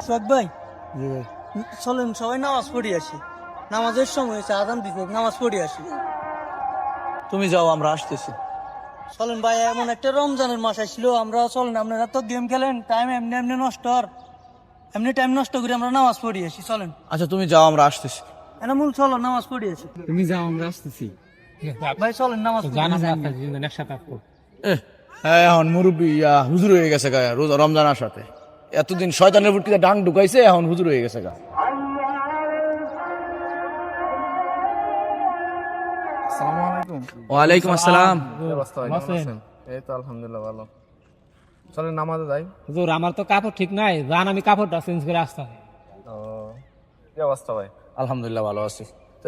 সোহাগ ভাই চলেন সবাই নামাজ পড়ি আসি, নামাজের সময় হয়েছে, আজান দিতে নামাজ পড়ি আসি। তুমি যাও, আমরা আসতেছি। চলেন ভাই, এমন একটা রমজানের মাস আসছিল, আমরা চলেন, আপনারা তো গেম খেলেন, টাইম এমনি এমনি নষ্ট আর এমনি টাইম নষ্ট করে আমরা নামাজ পড়ি আসি। চলেন আচ্ছা তুমি যাও, আমরা আসতেছি। এনামুল চলো নামাজ পড়ি আসি। তুমি যাও, আমরা আসতেছি। ভাই চলেন নামাজ পড়ি আসি। এখন মুরব্বী হুজুর হয়ে গেছে গা রমজান আসাতে। এতদিন শয়তানের বুটকিতে ডাং ঢুকাইছে, এখন হুজুর হয়ে গেছে গা। আসসালামু আলাইকুম। ওয়ালাইকুম আসসালাম। এই তো আলহামদুলিল্লাহ ভালো। চলেন নামাজে যাই। হুজুর আমার তো কাপড় ঠিক নাই, জান আমি কাপড়টা চেঞ্জ করে আসতে হয়। কি অবস্থা ভাই? আলহামদুলিল্লাহ ভালো আছি। তো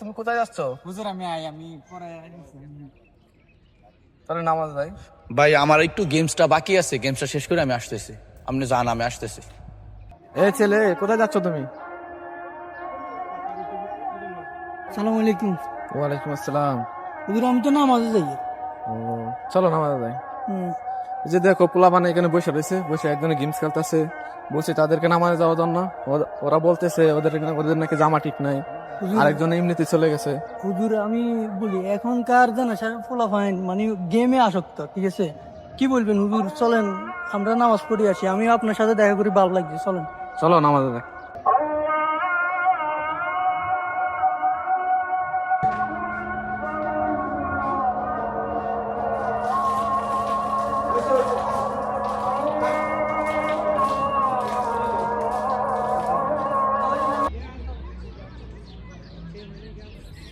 তুমি কোথায় যাচ্ছ? হুজুর আমি পরে চলেন নামাজে যাই। ভাই আমার একটু গেমসটা বাকি আছে, গেমসটা শেষ করে আমি আসতেছি। আপনি যান, আমি আসতেছি। এই ছেলে, কোথায় যাচ্ছ তুমি? সালাম আলাইকুম। ওয়ালাইকুম আসসালাম। হুজুর আমি তো নামাজে যাই। চলো নামাজে যাই। হুম। এই যে দেখো পোলা মানে এখানে বসে রয়েছে, বসে একজনে গেমস খেলতেছে। বলছে তাদেরকে নামাজে যাওয়ার জন্য, ওরা বলতেছে ওদের নাকি জামা ঠিক নাই, আরেকজন এমনিতে চলে গেছে। হুজুর আমি বলি, এখনকার জেনারেশন পোলাপাইন মানে গেমে আসক্ত, ঠিক আছে? কি বলবেন হুজুর, চলেন আমরা নামাজ পড়ি আসি, আমি আপনার সাথে দেখা করি, ভালো লাগছে, চলেন। চলো নামাজে যাই।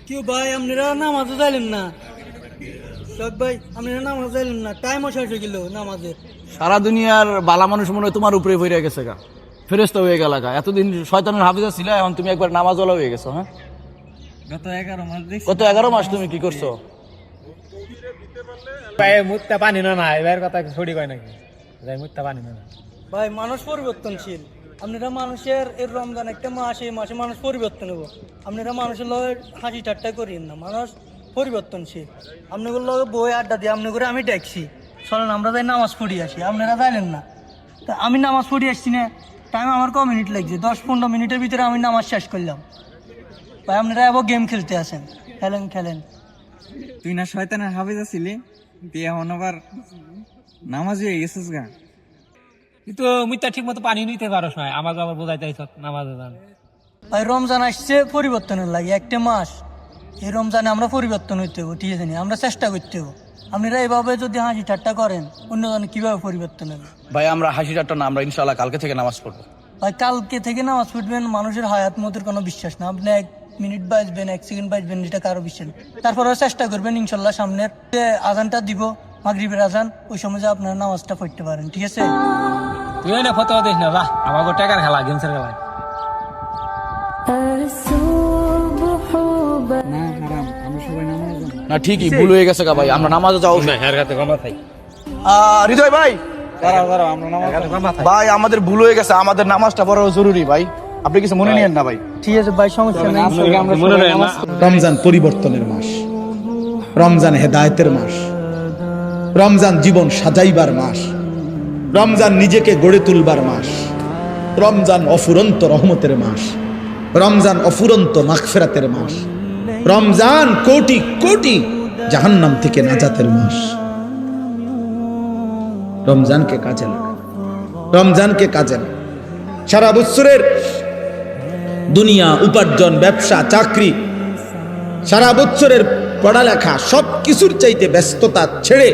কি ভাই আপনারা নামাজে যাইলেন না? সোহাগ ভাই আপনারা নামাজ যাইলেন না, টাইমও শেষ হয়ে গেল নামাজের। সারা দুনিয়ার বালা মানুষ মনে হয় তোমার উপরে পড়ে গেছে গা, ফেরেশতা হয়ে গেল গা। এতদিন শয়তানের হাফিজা ছিল, এখন তুমি একবার নামাজওয়ালা হয়ে গেছো। হ্যাঁ, গত 11 মাস দেখছি গত 11 মাস তুমি কি করছো? পায়ে মুত্তা পানি না না, এবার কথা ছড়ি কয় নাকি যাই মুত্তা পানি না না। ভাই মানুষ পরিবর্তনশীল, আপনারা মানুষের এর রমজান একটা মাস, এই মাসে মানুষ পরিবর্তন হবো, আপনারা মানুষের লগে হাসি ঠাট্টা করিয়েন না, মানুষ পরিবর্তনশীল। আপনাদের লগে বই আড্ডা দিয়ে আপনি করে আমি দেখছি, চলেন আমরা যাই নামাজ পড়ি আসি, আপনারা যাইলেন না। তা আমি নামাজ পড়ি আসছি না, টাইম আমার ক মিনিট লাগছে, 10-15 মিনিটের ভিতরে আমি নামাজ শেষ করলাম। ভাই আপনারা এবার গেম খেলতে আসেন, খেলেন খেলেন। তুই না শয়তানের হাফেজা ছিলি, তুই এখন আবার নামাজ হয়ে গেছিস গা। কিন্তু মুত্তা ঠিক মতো পানি নিতে পারস না, আমাকে আবার বোঝাইতে আইছ নামাজে যান। ভাই রমজান আসছে পরিবর্তনের লাগে, একটা মাস, এই রমজানে আমরা পরিবর্তন হইতে হবো, ঠিক আছে নি? আমরা চেষ্টা করতে হবো। আপনারা এইভাবে যদি হাসি ঠাট্টা করেন, অন্যজন কিভাবে পরিবর্তন হবে? ভাই আমরা হাসি ঠাট্টা না, আমরা ইনশাআল্লাহ কালকে থেকে নামাজ পড়বো। ভাই কালকে থেকে নামাজ পড়বেন, মানুষের হায়াত মতের কোনো বিশ্বাস না, আপনি 1 মিনিট বাঁচবেন, 1 সেকেন্ড বাঁচবেন, এটা কারো বিশ্বাস না। তারপরে চেষ্টা করবেন ইনশাল্লাহ সামনের যে আজানটা দিব, মাগরিবের আজান, ওই সময় যে আপনারা নামাজটা পড়তে পারেন, ঠিক আছে? তুই না ফটো দেখ না, যা আমাকে টাকার খেলা, গেমসের খেলা। না হারাম, আমরা সবাই নামাজ যাবো। না ঠিকই ভুল হয়ে গেছে গা ভাই, আমরা নামাজে যাও। হের কাছে গমা থাই হৃদয় ভাই, দাঁড়াও, আমরা নামাজ যাবো। ভাই আমাদের ভুল হয়ে গেছে, আমাদের নামাজটা বড় জরুরি ভাই, আপনি কিছু মনে নিয়েন না ভাই। ঠিক আছে ভাই, সমস্যা নেই। রমজান পরিবর্তনের মাস, রমজান হেদায়েতের মাস, রমজান জীবন সাজাইবার মাস, রমজান নিজেকে গড়ে তুলবার মাস, রমজান অফুরন্ত রহমতের মাস, রমজান অফুরন্ত মাগফিরাতের মাস, রমজান কোটি কোটি জাহান্নাম থেকে নাজাতের মাস। রমজানকে কাজে লাগা, রমজানকে কাজে লাগা। সারা বছরের দুনিয়া, উপার্জন, ব্যবসা, চাকরি, সারা বছরের পড়ালেখা সব কিছুর চাইতে ব্যস্ততা ছেড়ে